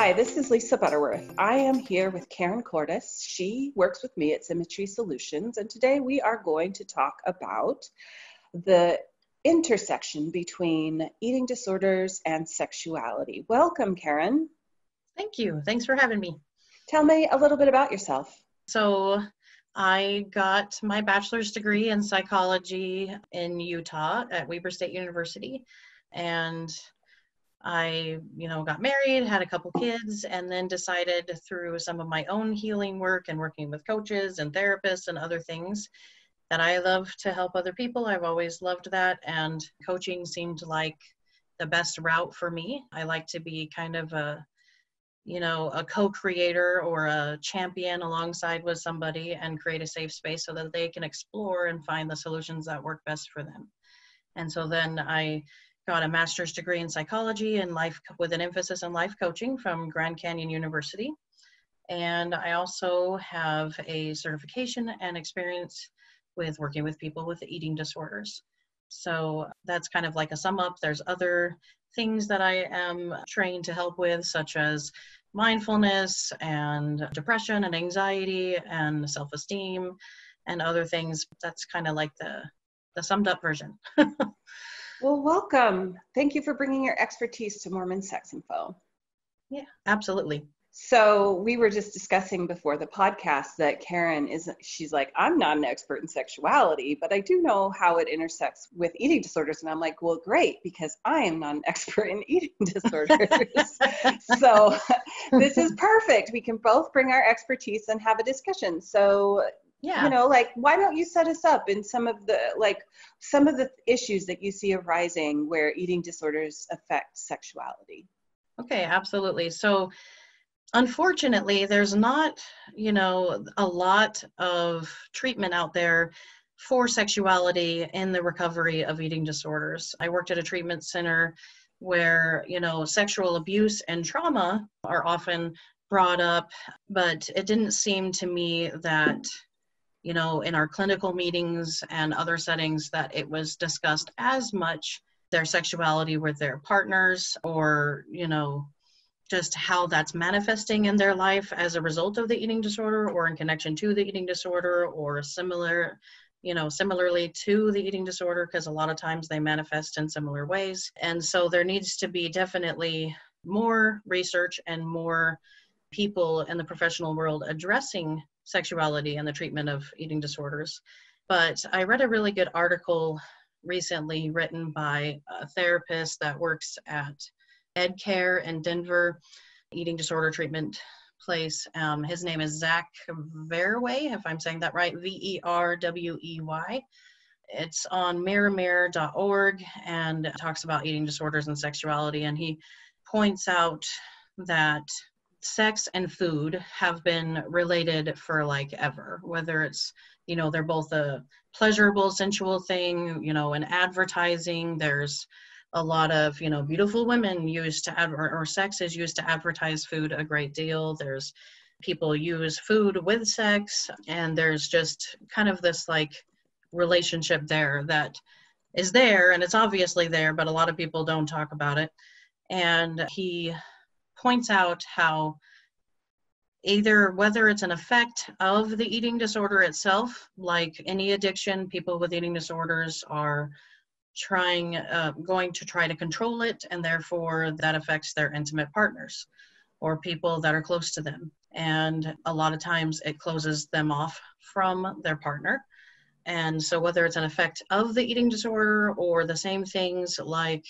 Hi, this is Lisa Butterworth. I am here with Caron Cordes. She works with me at Symmetry Solutions, and today we are going to talk about the intersection between eating disorders and sexuality. Welcome, Caron. Thank you. Thanks for having me. Tell me a little bit about yourself. So I got my bachelor's degree in psychology in Utah at Weber State University. And I, got married, had a couple kids, and then decided through some of my own healing work and working with coaches and therapists and other things that I love to help other people. I've always loved that. And coaching seemed like the best route for me. I like to be kind of a co-creator or a champion alongside with somebody and create a safe space so that they can explore and find the solutions that work best for them. And so then I got a master's degree in psychology and life with an emphasis on life coaching from Grand Canyon University. And I also have a certification and experience with working with people with eating disorders. So that's kind of like a sum up. There's other things that I am trained to help with, such as mindfulness and depression and anxiety and self-esteem and other things. That's kind of like the summed up version. Well, welcome. Thank you for bringing your expertise to Mormon Sex Info. Yeah, absolutely. So we were just discussing before the podcast that Caron she's like, I'm not an expert in sexuality, but I do know how it intersects with eating disorders. And I'm like, well, great, because I am not an expert in eating disorders. So this is perfect. We can both bring our expertise and have a discussion. So, yeah, why don't you set us up in some of the issues that you see arising where eating disorders affect sexuality? Okay, absolutely. So unfortunately, there's not, a lot of treatment out there for sexuality in the recovery of eating disorders. I worked at a treatment center where, sexual abuse and trauma are often brought up, but it didn't seem to me that, in our clinical meetings and other settings that it was discussed as much, their sexuality with their partners or, just how that's manifesting in their life as a result of the eating disorder or in connection to the eating disorder or similarly to the eating disorder, because a lot of times they manifest in similar ways. And so there needs to be definitely more research and more people in the professional world addressing sexuality and the treatment of eating disorders. But I read a really good article recently written by a therapist that works at EdCare in Denver, eating disorder treatment place. His name is Zach Verwey, if I'm saying that right, Verwey. It's on mirrormirror.org and talks about eating disorders and sexuality. And he points out that sex and food have been related for like ever, whether it's, they're both a pleasurable, sensual thing, in advertising. There's a lot of, beautiful women used to or sex is used to advertise food a great deal. There's people use food with sex, and there's just kind of this like relationship there that is there, and it's obviously there, but a lot of people don't talk about it. And he points out how whether it's an effect of the eating disorder itself, like any addiction, people with eating disorders are going to try to control it, and therefore that affects their intimate partners or people that are close to them. And a lot of times it closes them off from their partner. And so whether it's an effect of the eating disorder or the same things like,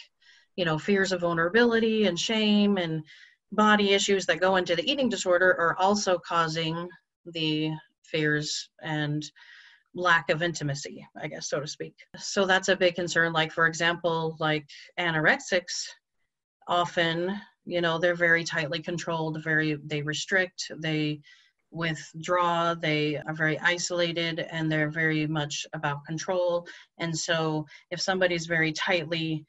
fears of vulnerability and shame and body issues that go into the eating disorder are also causing the fears and lack of intimacy, I guess, so to speak. So that's a big concern. Like, for example, like anorexics, often, they're very tightly controlled, they restrict, they withdraw, they are very isolated, and they're very much about control. And so if somebody's very tightly,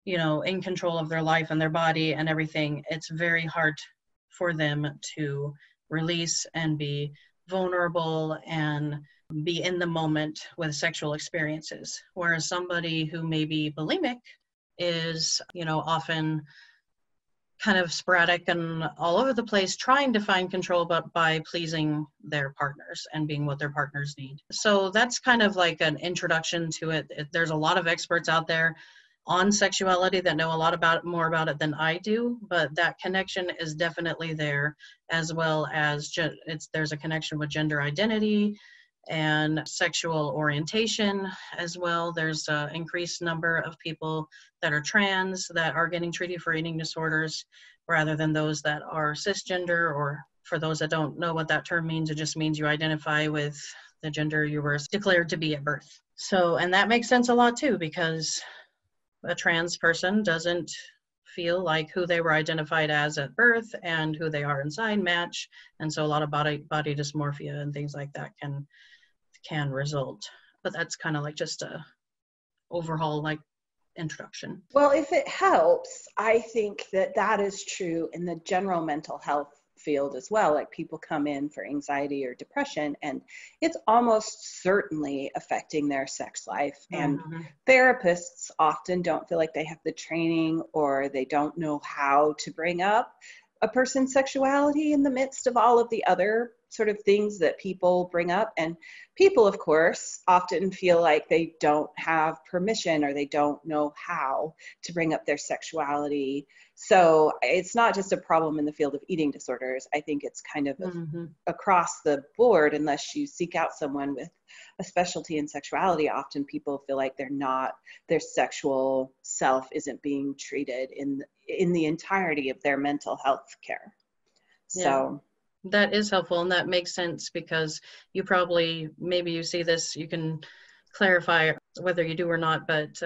in control of their life and their body and everything, it's very hard for them to release and be vulnerable and be in the moment with sexual experiences. Whereas somebody who may be bulimic is, often kind of sporadic and all over the place, trying to find control, but by pleasing their partners and being what their partners need. So that's kind of like an introduction to it. There's a lot of experts out there on sexuality that know a lot more about it than I do, but that connection is definitely there, as well as there's a connection with gender identity and sexual orientation as well. There's an increased number of people that are trans that are getting treated for eating disorders rather than those that are cisgender, or for those that don't know what that term means, it just means you identify with the gender you were declared to be at birth. So, and that makes sense a lot too, because a trans person doesn't feel like who they were identified as at birth and who they are inside match. And so a lot of body dysmorphia and things like that can result. But that's kind of like just a overhaul, like, introduction. Well, if it helps, I think that is true in the general mental health field as well. Like, people come in for anxiety or depression, and it's almost certainly affecting their sex life. And therapists often don't feel like they have the training, or they don't know how to bring up a person's sexuality in the midst of all of the other sort of things that people bring up. And people, of course, often feel like they don't have permission, or they don't know how to bring up their sexuality. So it's not just a problem in the field of eating disorders. I think it's kind of across the board. Unless you seek out someone with a specialty in sexuality, often people feel like their sexual self isn't being treated in the entirety of their mental health care. So that is helpful, and that makes sense, because maybe you see this, you can clarify whether you do or not, but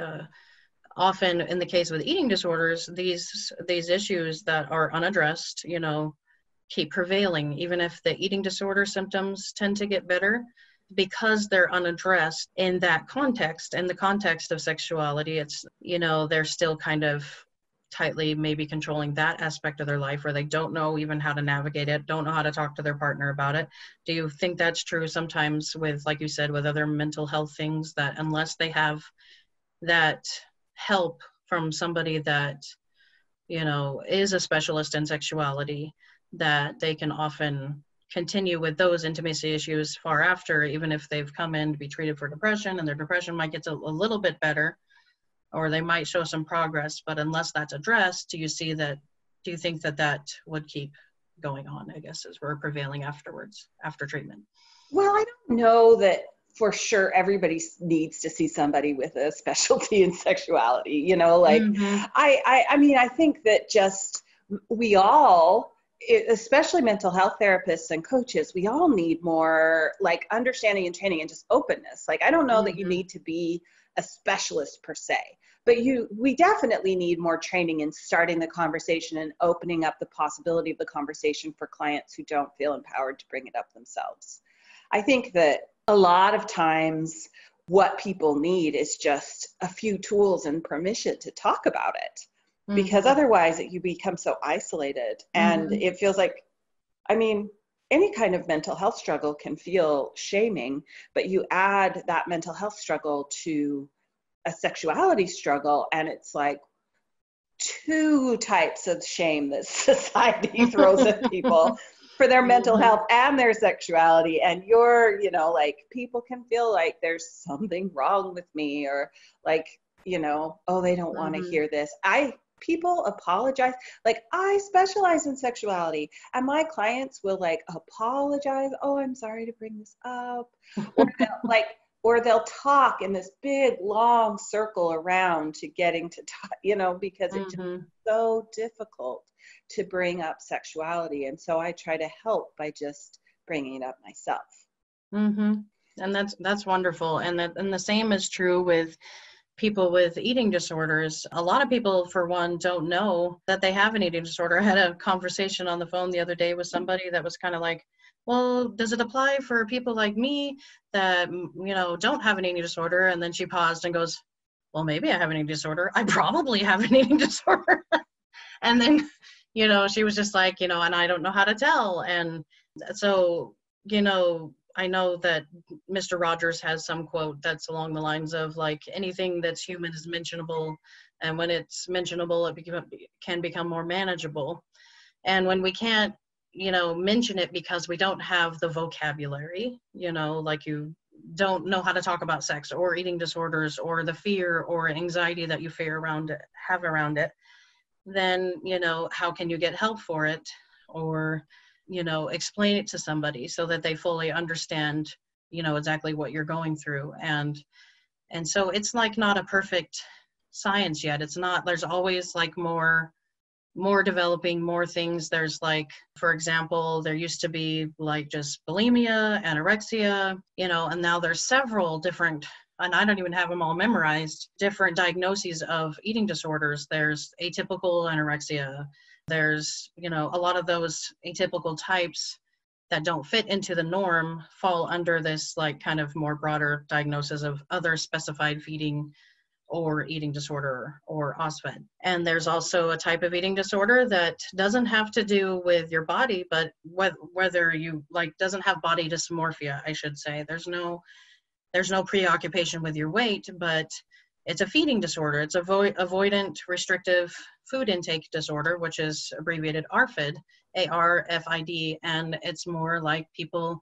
often in the case with eating disorders, these issues that are unaddressed, keep prevailing, even if the eating disorder symptoms tend to get better, because they're unaddressed in that context, in the context of sexuality. It's, they're still kind of tightly maybe controlling that aspect of their life, where they don't know even how to navigate it, don't know how to talk to their partner about it. Do you think that's true sometimes with, like you said, with other mental health things, that unless they have that help from somebody that, is a specialist in sexuality, that they can often continue with those intimacy issues far after, even if they've come in to be treated for depression, and their depression might get a little bit better, or they might show some progress, but unless that's addressed, do you think that would keep going on, I guess, as we're prevailing afterwards, after treatment? Well, I don't know that for sure everybody needs to see somebody with a specialty in sexuality, I think that just we all, especially mental health therapists and coaches, we all need more like understanding and training and just openness. Like, I don't know that you need to be a specialist per se, but we definitely need more training in starting the conversation and opening up the possibility of the conversation for clients who don't feel empowered to bring it up themselves. I think that a lot of times what people need is just a few tools and permission to talk about it, because otherwise you become so isolated. And it feels like, any kind of mental health struggle can feel shaming, but you add that mental health struggle to a sexuality struggle, and it's like two types of shame that society throws at people for their mental health and their sexuality. And people can feel like there's something wrong with me, or like, oh, they don't want to hear this. People apologize. Like, I specialize in sexuality, and my clients will apologize. Oh, I'm sorry to bring this up. Or they'll talk in this big, long circle around to getting to talk, because it's just so difficult to bring up sexuality. And so I try to help by just bringing it up myself. And that's wonderful. And the same is true with people with eating disorders. A lot of people, for one, don't know that they have an eating disorder. I had a conversation on the phone the other day with somebody that was kind of like, well, does it apply for people like me that, don't have an eating disorder? And then she paused and goes, well, maybe I have an eating disorder. I probably have an eating disorder. And then, she was just like, and I don't know how to tell. And so, I know that Mr. Rogers has some quote that's along the lines of like, anything that's human is mentionable, and when it's mentionable, it can become more manageable. And when we can't, mention it because we don't have the vocabulary, like you don't know how to talk about sex or eating disorders or the fear or anxiety that you have around it, then, how can you get help for it? Or, explain it to somebody so that they fully understand, exactly what you're going through. And so it's like not a perfect science yet. It's not, there's always like more developing, more things. There's like, for example, there used to be like just bulimia, anorexia, and now there's several different, and I don't even have them all memorized, different diagnoses of eating disorders. There's atypical anorexia. There's, a lot of those atypical types that don't fit into the norm fall under this like kind of more broader diagnosis of other specified feeding or eating disorder or OSFED. And there's also a type of eating disorder that doesn't have to do with your body, but whether you like doesn't have body dysmorphia, I should say. There's no preoccupation with your weight, but it's a feeding disorder. It's avoidant restrictive food intake disorder, which is abbreviated ARFID, ARFID, and it's more like people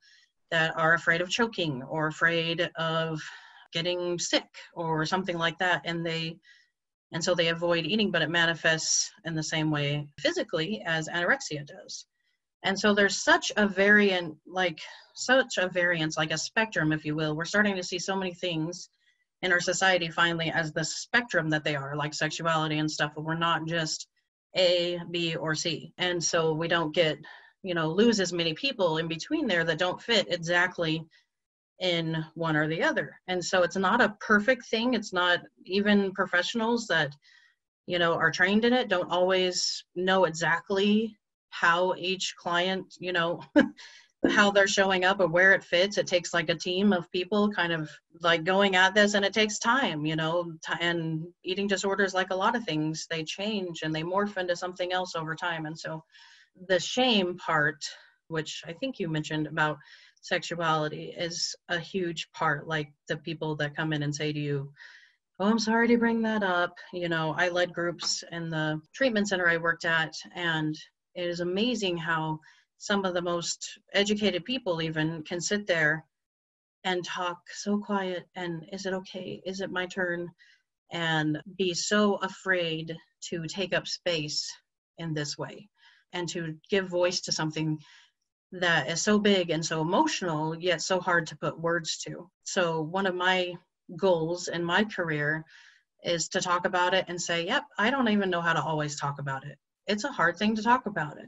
that are afraid of choking or afraid of getting sick or something like that, and so they avoid eating, but it manifests in the same way physically as anorexia does. And so there's such a variance, like a spectrum, if you will. We're starting to see so many things in our society finally as the spectrum that they are, like sexuality and stuff, but we're not just A, B, or C. And so we don't get, lose as many people in between there that don't fit exactly in one or the other. And so it's not a perfect thing. It's not, even professionals that, are trained in it don't always know exactly how each client, how they're showing up or where it fits. It takes like a team of people kind of like going at this, and it takes time, and eating disorders, like a lot of things, they change and they morph into something else over time. And so the shame part, which I think you mentioned about sexuality, is a huge part. Like the people that come in and say to you, "Oh, I'm sorry to bring that up." I led groups in the treatment center I worked at, and it is amazing how some of the most educated people even can sit there and talk so quiet and, "Is it okay? Is it my turn?" and be so afraid to take up space in this way and to give voice to something that is so big and so emotional, yet so hard to put words to. So one of my goals in my career is to talk about it and say, yep, I don't even know how to always talk about it. It's a hard thing to talk about it.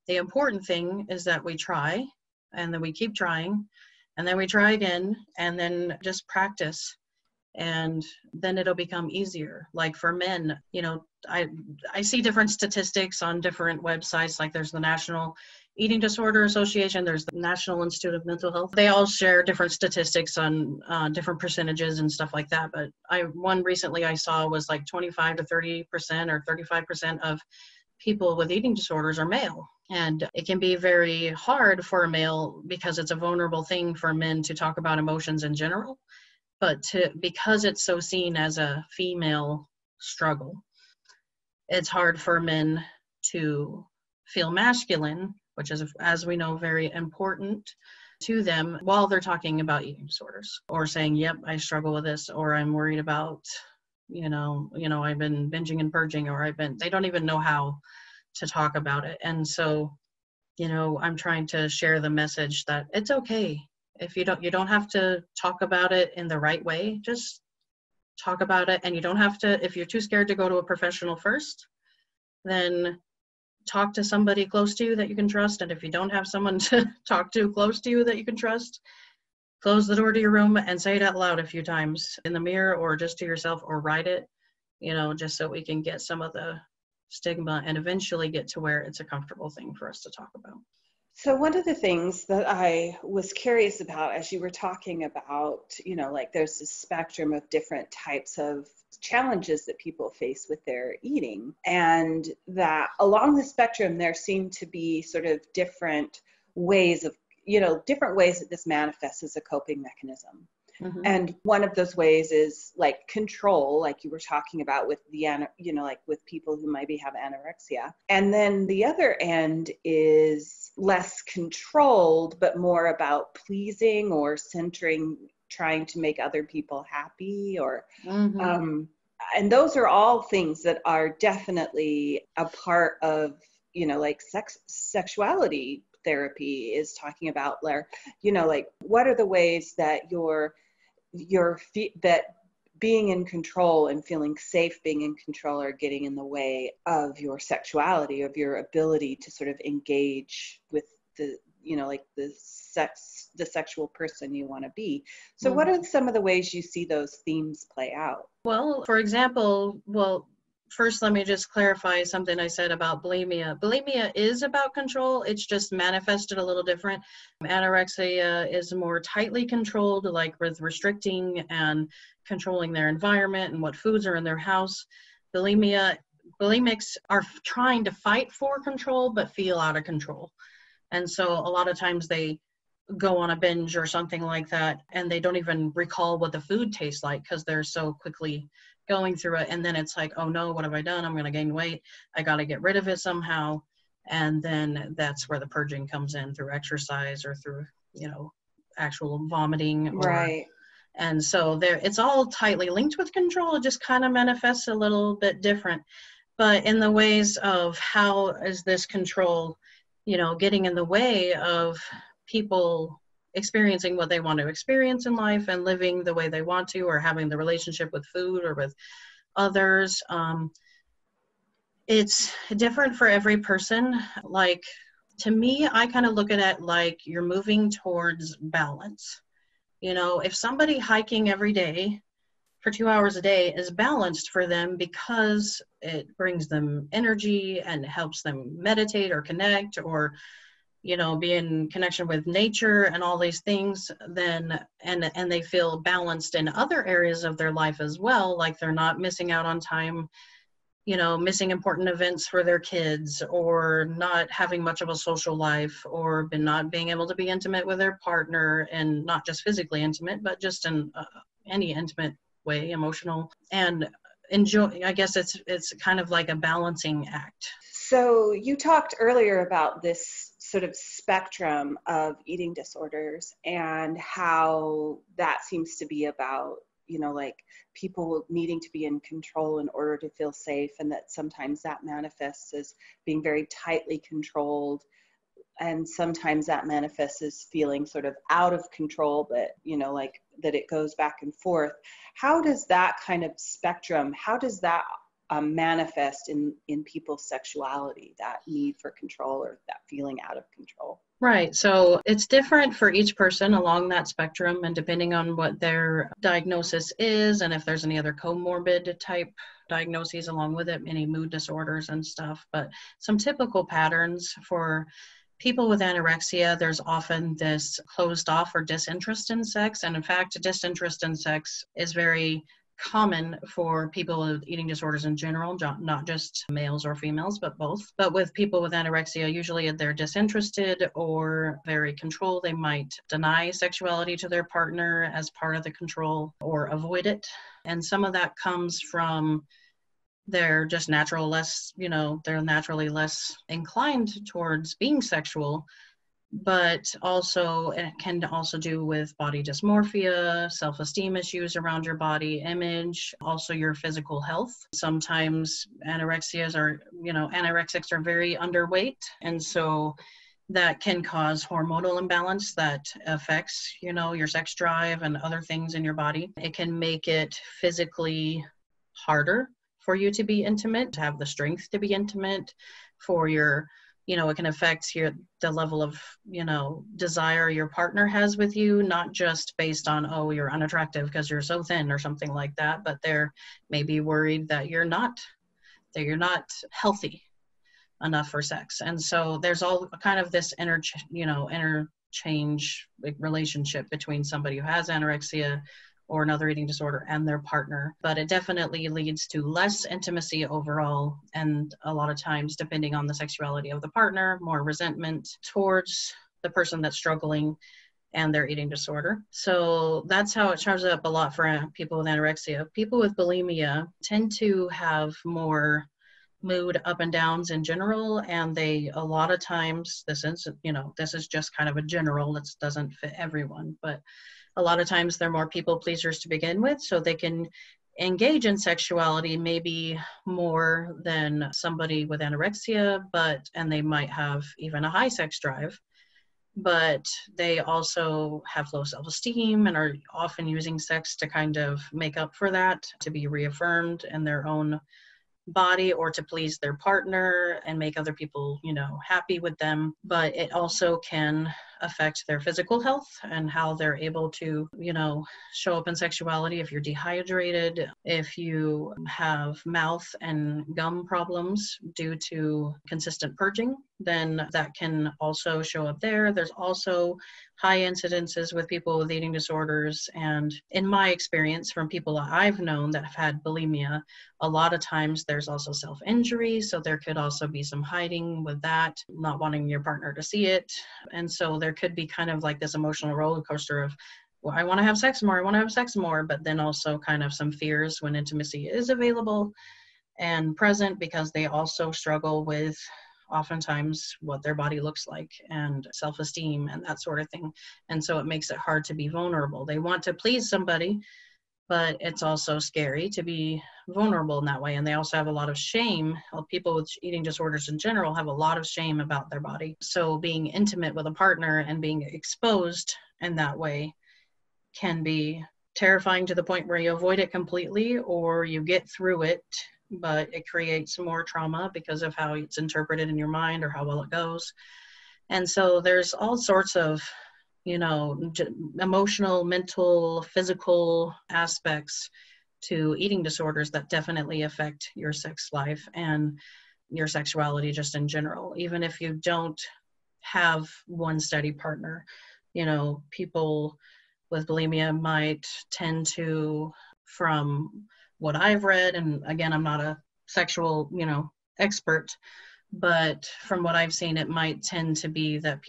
The important thing is that we try, and then we keep trying, and then we try again, and then just practice, and then it'll become easier. Like for men, I see different statistics on different websites. Like there's the National Eating Disorder Association, there's the National Institute of Mental Health. They all share different statistics on different percentages and stuff like that. But one recently I saw was like 25 to 30% or 35% of people with eating disorders are male. And it can be very hard for a male because it's a vulnerable thing for men to talk about emotions in general. But because it's so seen as a female struggle, it's hard for men to feel masculine, which is, as we know, very important to them while they're talking about eating disorders or saying, yep, I struggle with this, or I'm worried about, I've been binging and purging, or they don't even know how to talk about it. And so, I'm trying to share the message that it's okay. If you don't have to talk about it in the right way, just talk about it. And you don't have to, if you're too scared to go to a professional first, then talk to somebody close to you that you can trust. And if you don't have someone to talk to close to you that you can trust, close the door to your room and say it out loud a few times in the mirror or just to yourself, or write it, just so we can get some of the stigma and eventually get to where it's a comfortable thing for us to talk about. So one of the things that I was curious about as you were talking about, like there's this spectrum of different types of challenges that people face with their eating, and that along the spectrum, there seem to be sort of different ways of different ways that this manifests as a coping mechanism. Mm-hmm. And one of those ways is like control, like you were talking about with like with people who maybe have anorexia. And then the other end is less controlled, but more about pleasing or centering, trying to make other people happy, or, Mm-hmm. and those are all things that are definitely a part of, like sexuality therapy is talking about, like what are the ways that that being in control and feeling safe being in control are getting in the way of your sexuality, of your ability to sort of engage with the, like the sexual person you want to be. So what are some of the ways you see those themes play out? Well, for example, first, let me just clarify something I said about bulimia. Bulimia is about control. It's just manifested a little different. Anorexia is more tightly controlled, like with restricting and controlling their environment and what foods are in their house. Bulimics are trying to fight for control, but feel out of control. And so a lot of times they go on a binge or something like that, and they don't even recall what the food tastes like because they're so quickly going through it. And then it's like, oh no, what have I done? I'm going to gain weight. I got to get rid of it somehow. And then that's where the purging comes in, through exercise or through, actual vomiting. Right. And so it's all tightly linked with control. It just kind of manifests a little bit different. But in the ways of how is this control, getting in the way of people experiencing what they want to experience in life and living the way they want to, or having the relationship with food or with others. It's different for every person. Like, to me, I kind of look at it like you're moving towards balance. If somebody hiking every day for 2 hours a day is balanced for them because it brings them energy and helps them meditate or connect, or be in connection with nature and all these things, then and they feel balanced in other areas of their life as well, like they're not missing out on time, missing important events for their kids, or not having much of a social life, or not being able to be intimate with their partner, and not just physically intimate, but just in any intimate way, emotional, and enjoy. I guess it's kind of like a balancing act. So you talked earlier about this sort of spectrum of eating disorders and how that seems to be about, like people needing to be in control in order to feel safe, and that sometimes that manifests as being very tightly controlled, and sometimes that manifests as feeling sort of out of control, but like that it goes back and forth. How does that kind of spectrum, how does that manifest in people's sexuality, that need for control or that feeling out of control? Right. So it's different for each person along that spectrum, and depending on what their diagnosis is, and if there's any other comorbid type diagnoses along with it, any mood disorders and stuff. But some typical patterns for people with anorexia, there's often this closed off or disinterest in sex. And in fact, disinterest in sex is very common for people with eating disorders in general, not just males or females, but both. But with people with anorexia, usually they're disinterested or very controlled. They might deny sexuality to their partner as part of the control, or avoid it. And some of that comes from they're just they're naturally less inclined towards being sexual. But also it can also do with body dysmorphia, self-esteem issues around your body image, also your physical health. Sometimes anorexics are very underweight, and so that can cause hormonal imbalance that affects, your sex drive and other things in your body. It can make it physically harder for you to be intimate, to have the strength to be intimate, for your it can affect the level of, desire your partner has with you, not just based on, oh, you're unattractive because you're so thin or something like that, but they're maybe worried that you're not healthy enough for sex. And so there's all kind of this interchange relationship between somebody who has anorexia or another eating disorder and their partner. But it definitely leads to less intimacy overall, and a lot of times, depending on the sexuality of the partner, more resentment towards the person that's struggling and their eating disorder. So that's how it shows up a lot for people with anorexia. People with bulimia tend to have more mood up and downs in general, and they, a lot of times, this is just kind of a general, it doesn't fit everyone, but a lot of times they're more people pleasers to begin with, so they can engage in sexuality maybe more than somebody with anorexia, and they might have even a high sex drive, but they also have low self-esteem and are often using sex to kind of make up for that, to be reaffirmed in their own body or to please their partner and make other people, happy with them. But it also can affect their physical health and how they're able to, show up in sexuality. If you're dehydrated, if you have mouth and gum problems due to consistent purging, then that can also show up there. There's also high incidences with people with eating disorders. And in my experience, from people that I've known that have had bulimia, a lot of times there's also self-injury. So there could also be some hiding with that, not wanting your partner to see it. And so there could be kind of like this emotional roller coaster of, well, I want to have sex more, but then also kind of some fears when intimacy is available and present, because they also struggle with oftentimes what their body looks like and self-esteem and that sort of thing. And so it makes it hard to be vulnerable. They want to please somebody, but it's also scary to be vulnerable in that way. And they also have a lot of shame. People with eating disorders in general have a lot of shame about their body. So being intimate with a partner and being exposed in that way can be terrifying to the point where you avoid it completely or you get through it, but it creates more trauma because of how it's interpreted in your mind or how well it goes. And so there's all sorts of, emotional, mental, physical aspects to eating disorders that definitely affect your sex life and your sexuality just in general. Even if you don't have one steady partner, people with bulimia might tend to, from what I've read, and again, I'm not a sexual, expert, but from what I've seen, it might tend to be that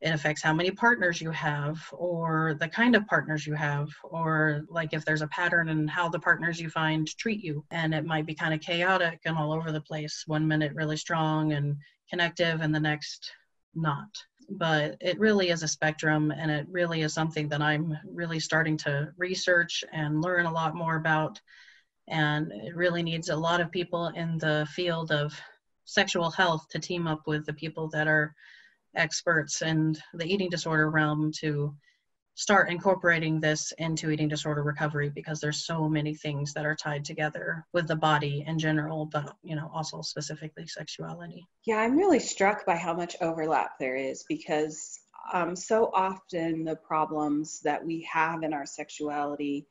it affects how many partners you have or the kind of partners you have, or like if there's a pattern in how the partners you find treat you. And it might be kind of chaotic and all over the place. 1 minute really strong and connective and the next not. But it really is a spectrum, and it really is something that I'm really starting to research and learn a lot more about. And it really needs a lot of people in the field of sexual health to team up with the people that are experts in the eating disorder realm to start incorporating this into eating disorder recovery, because there's so many things that are tied together with the body in general, but also specifically sexuality. Yeah, I'm really struck by how much overlap there is, because so often the problems that we have in our sexuality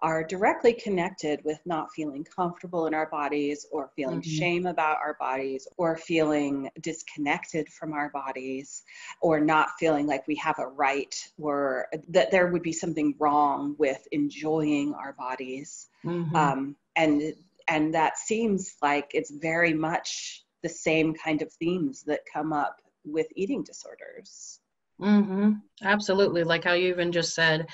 are directly connected with not feeling comfortable in our bodies, or feeling shame about our bodies, or feeling disconnected from our bodies, or not feeling like we have a right, or that there would be something wrong with enjoying our bodies. And that seems like it's very much the same kind of themes that come up with eating disorders. Absolutely. Like how you even just said,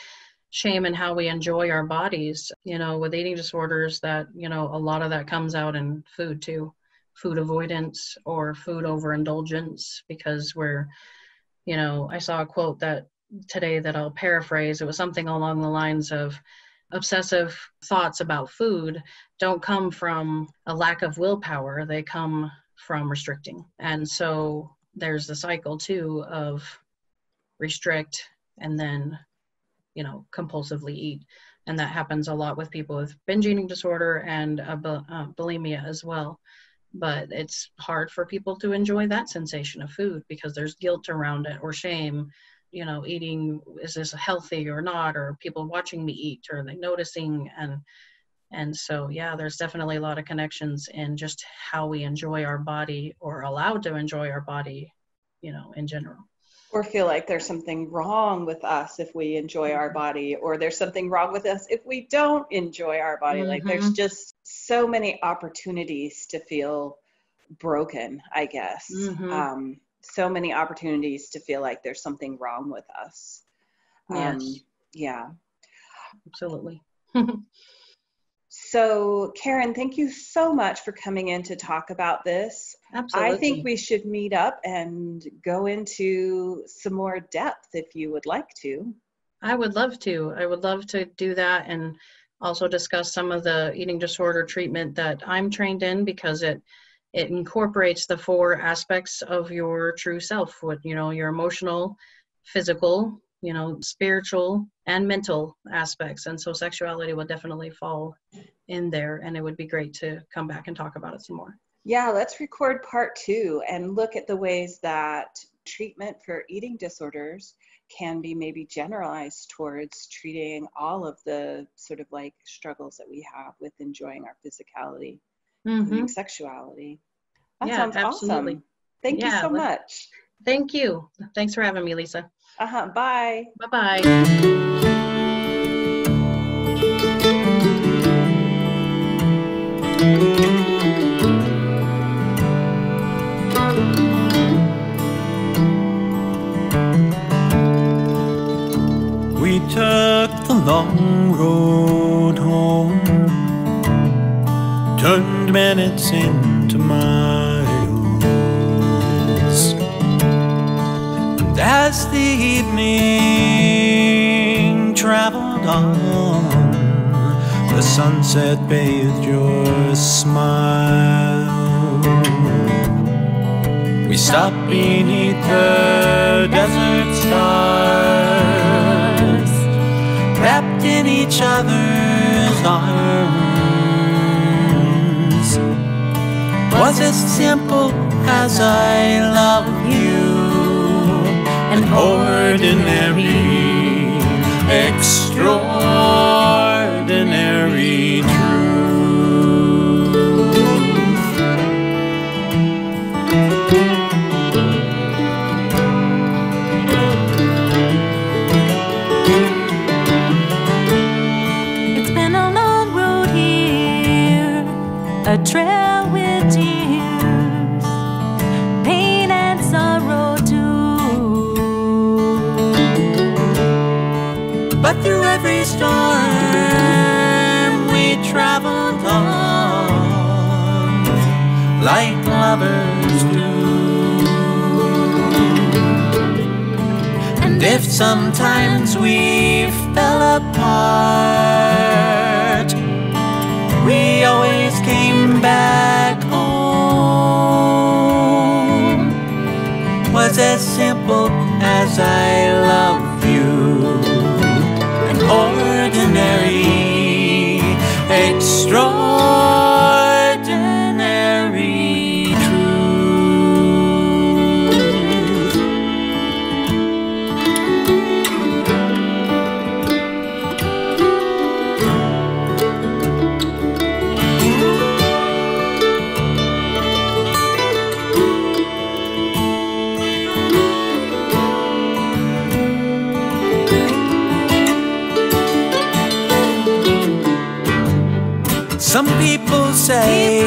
shame and how we enjoy our bodies, with eating disorders, that, a lot of that comes out in food too, food avoidance or food overindulgence, because I saw a quote that today that I'll paraphrase. It was something along the lines of, obsessive thoughts about food don't come from a lack of willpower, they come from restricting. And so there's the cycle too of restrict and then compulsively eat. And that happens a lot with people with binge eating disorder and bulimia as well. But it's hard for people to enjoy that sensation of food because there's guilt around it, or shame. Eating, is this healthy or not? Or people watching me eat, or are they noticing? And so, yeah, there's definitely a lot of connections in just how we enjoy our body, or allowed to enjoy our body, in general. Or feel like there's something wrong with us if we enjoy our body, or there's something wrong with us if we don't enjoy our body. Like there's just so many opportunities to feel broken, I guess. so many opportunities to feel like there's something wrong with us. Yes. Yeah. Absolutely. So, Caron, thank you so much for coming in to talk about this. Absolutely. I think we should meet up and go into some more depth if you would like to. I would love to. I would love to do that, and also discuss some of the eating disorder treatment that I'm trained in, because it incorporates the 4 aspects of your true self, what, your emotional, physical, spiritual, and mental aspects. And so sexuality will definitely fall in there, and it would be great to come back and talk about it some more. Yeah, let's record part 2 and look at the ways that treatment for eating disorders can be maybe generalized towards treating all of the sort of like struggles that we have with enjoying our physicality, including sexuality. That sounds absolutely. Awesome. Thank you so much. Thank you. Thanks for having me, Lisa. Bye. Bye-bye. We took the long road home, turned minutes into miles, and as the evening traveled on, the sunset bathed your smile. We stopped beneath the desert stars, wrapped in each other's arms. Was as simple as I love you, an ordinary, extraordinary truth. A trail with tears, pain and sorrow too. But through every storm we traveled on, like lovers do. And if sometimes we fell apart, we always came back home. Was as simple as I love you, an ordinary, extraordinary truth. Some people say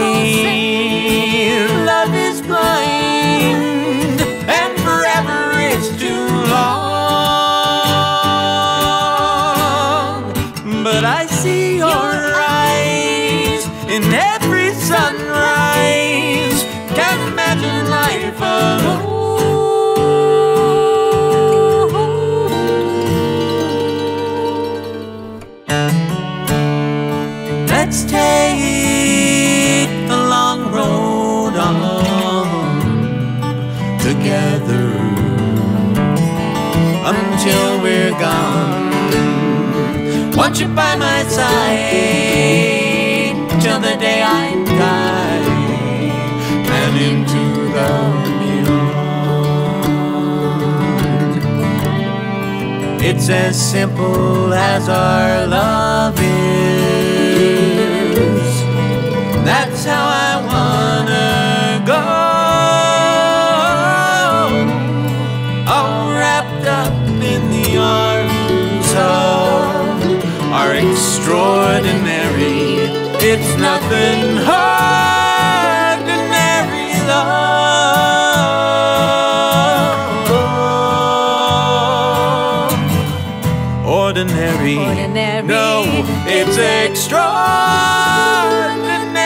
love is blind and forever is too long. But I see your eyes in every sunrise, can't imagine life alone. Let's take the long road on together until we're gone. Want you by my side till the day I die and into the beyond. It's as simple as our love is. That's how I wanna go, all wrapped up in the arms of our extraordinary, it's nothing ordinary love. ordinary. Ordinary. No, it's extraordinary.